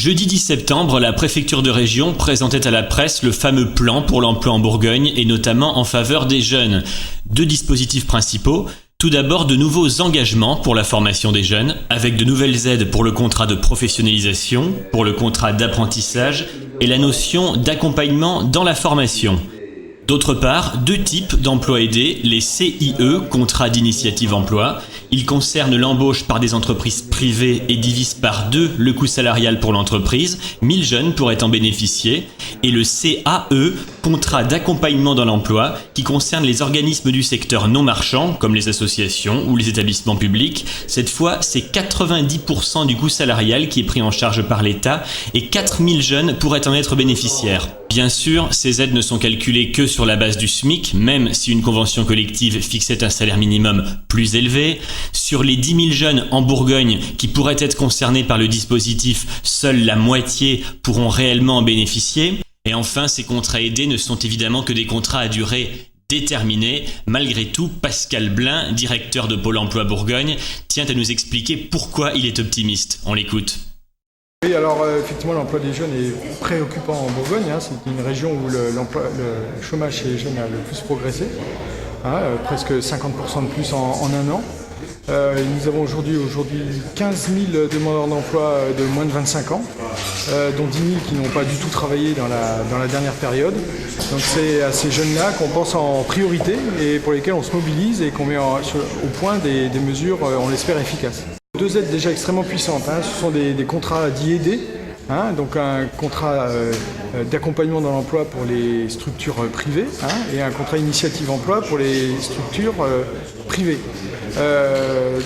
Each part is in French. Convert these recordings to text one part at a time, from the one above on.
Jeudi 10 septembre, la préfecture de région présentait à la presse le fameux plan pour l'emploi en Bourgogne et notamment en faveur des jeunes. Deux dispositifs principaux. Tout d'abord, de nouveaux engagements pour la formation des jeunes, avec de nouvelles aides pour le contrat de professionnalisation, pour le contrat d'apprentissage et la notion d'accompagnement dans la formation. D'autre part, deux types d'emplois aidés, les CIE, contrats d'initiative emploi. Ils concernent l'embauche par des entreprises privées et divisent par 2 le coût salarial pour l'entreprise. 1000 jeunes pourraient en bénéficier. Et le CAE, contrat d'accompagnement dans l'emploi, qui concerne les organismes du secteur non marchand, comme les associations ou les établissements publics. Cette fois, c'est 90% du coût salarial qui est pris en charge par l'État et 4000 jeunes pourraient en être bénéficiaires. Bien sûr, ces aides ne sont calculées que sur la base du SMIC, même si une convention collective fixait un salaire minimum plus élevé. Sur les 10 000 jeunes en Bourgogne qui pourraient être concernés par le dispositif, seule la moitié pourront réellement en bénéficier. Et enfin, ces contrats aidés ne sont évidemment que des contrats à durée déterminée. Malgré tout, Pascal Blin, directeur de Pôle emploi Bourgogne, tient à nous expliquer pourquoi il est optimiste. On l'écoute. Oui, alors effectivement, l'emploi des jeunes est préoccupant en Bourgogne. C'est une région où le chômage chez les jeunes a le plus progressé, presque 50% de plus en un an. Nous avons aujourd'hui 15 000 demandeurs d'emploi de moins de 25 ans, dont 10 000 qui n'ont pas du tout travaillé dans la dernière période. Donc c'est à ces jeunes-là qu'on pense en priorité et pour lesquels on se mobilise et qu'on met au point des mesures, on l'espère, efficaces. Deux aides déjà extrêmement puissantes, ce sont des contrats dits aidés, donc un contrat d'accompagnement dans l'emploi pour les structures privées et un contrat initiative emploi pour les structures privées.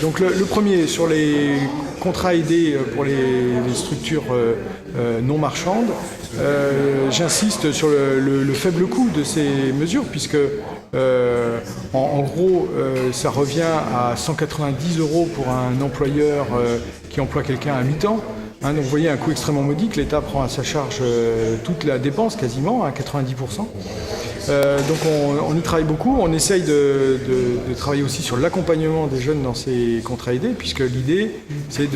Donc le premier, sur les contrats aidés pour les structures non marchandes, j'insiste sur le faible coût de ces mesures puisque en gros, ça revient à 190 € pour un employeur qui emploie quelqu'un à mi-temps. Donc vous voyez un coût extrêmement modique. L'État prend à sa charge toute la dépense quasiment, à 90%. Donc on y travaille beaucoup. On essaye de travailler aussi sur l'accompagnement des jeunes dans ces contrats aidés, puisque l'idée c'est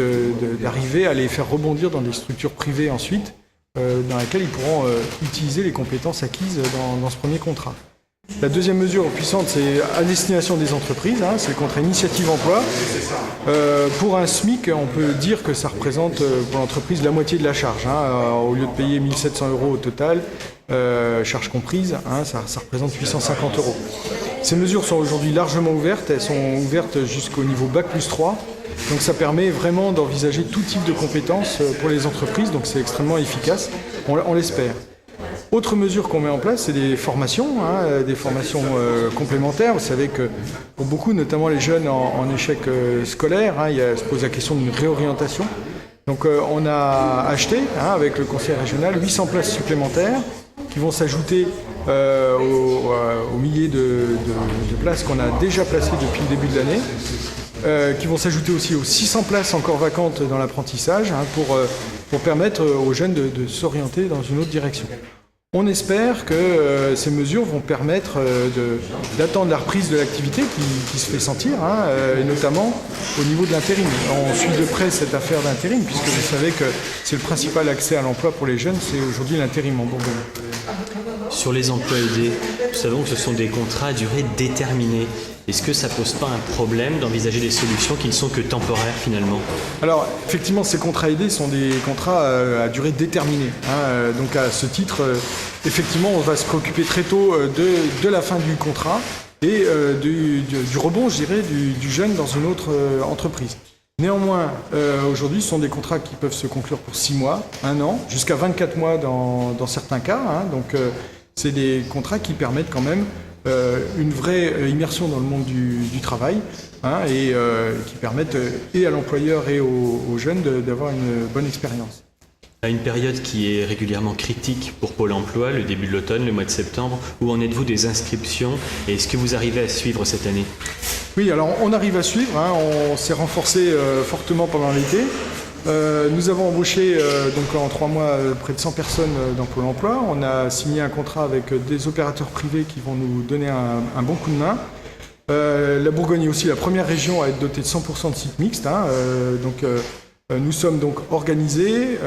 d'arriver à les faire rebondir dans des structures privées ensuite, dans lesquelles ils pourront utiliser les compétences acquises dans ce premier contrat. La deuxième mesure puissante, c'est à destination des entreprises, c'est le contrat initiative emploi. Pour un SMIC, on peut dire que ça représente pour l'entreprise la moitié de la charge. Au lieu de payer 1 700 € au total, charges comprises, ça représente 850 €. Ces mesures sont aujourd'hui largement ouvertes, elles sont ouvertes jusqu'au niveau Bac+3. Donc ça permet vraiment d'envisager tout type de compétences pour les entreprises, donc c'est extrêmement efficace, on l'espère. Autre mesure qu'on met en place, c'est des formations complémentaires. Vous savez que pour beaucoup, notamment les jeunes en échec scolaire, se pose la question d'une réorientation. Donc on a acheté, avec le conseil régional, 800 places supplémentaires qui vont s'ajouter aux milliers de places qu'on a déjà placées depuis le début de l'année, qui vont s'ajouter aussi aux 600 places encore vacantes dans l'apprentissage pour permettre aux jeunes de s'orienter dans une autre direction. On espère que ces mesures vont permettre d'attendre la reprise de l'activité qui se fait sentir, et notamment au niveau de l'intérim. On suit de près cette affaire d'intérim, puisque vous savez que c'est le principal accès à l'emploi pour les jeunes, c'est aujourd'hui l'intérim en Bourgogne. Sur les emplois aidés, nous savons que ce sont des contrats à durée déterminée. Est-ce que ça ne pose pas un problème d'envisager des solutions qui ne sont que temporaires finalement ? Alors effectivement, ces contrats aidés sont des contrats à durée déterminée. Donc à ce titre, effectivement, on va se préoccuper très tôt de la fin du contrat et du rebond, je dirais, du jeune dans une autre entreprise. Néanmoins, aujourd'hui, ce sont des contrats qui peuvent se conclure pour 6 mois, 1 an, jusqu'à 24 mois dans certains cas. Donc c'est des contrats qui permettent quand même une vraie immersion dans le monde du travail et qui permettent et à l'employeur et aux jeunes d'avoir une bonne expérience. À une période qui est régulièrement critique pour Pôle emploi, le début de l'automne, le mois de septembre, où en êtes-vous des inscriptions et est-ce que vous arrivez à suivre cette année ? Oui, alors on arrive à suivre, on s'est renforcé fortement pendant l'été. Nous avons embauché donc en 3 mois près de 100 personnes dans Pôle emploi. On a signé un contrat avec des opérateurs privés qui vont nous donner un bon coup de main. La Bourgogne est aussi la première région à être dotée de 100% de sites mixtes. Donc Nous sommes donc organisés,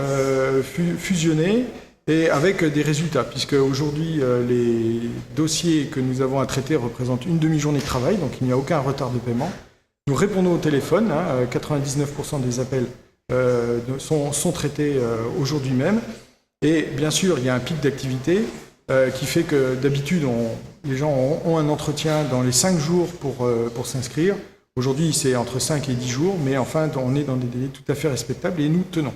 fusionnés et avec des résultats, puisque aujourd'hui les dossiers que nous avons à traiter représentent une demi-journée de travail, donc il n'y a aucun retard de paiement. Nous répondons au téléphone, 99% des appels sont traités aujourd'hui même. Et bien sûr, il y a un pic d'activité qui fait que d'habitude, les gens ont un entretien dans les 5 jours pour s'inscrire. Aujourd'hui, c'est entre 5 et 10 jours, mais enfin, on est dans des délais tout à fait respectables et nous tenons.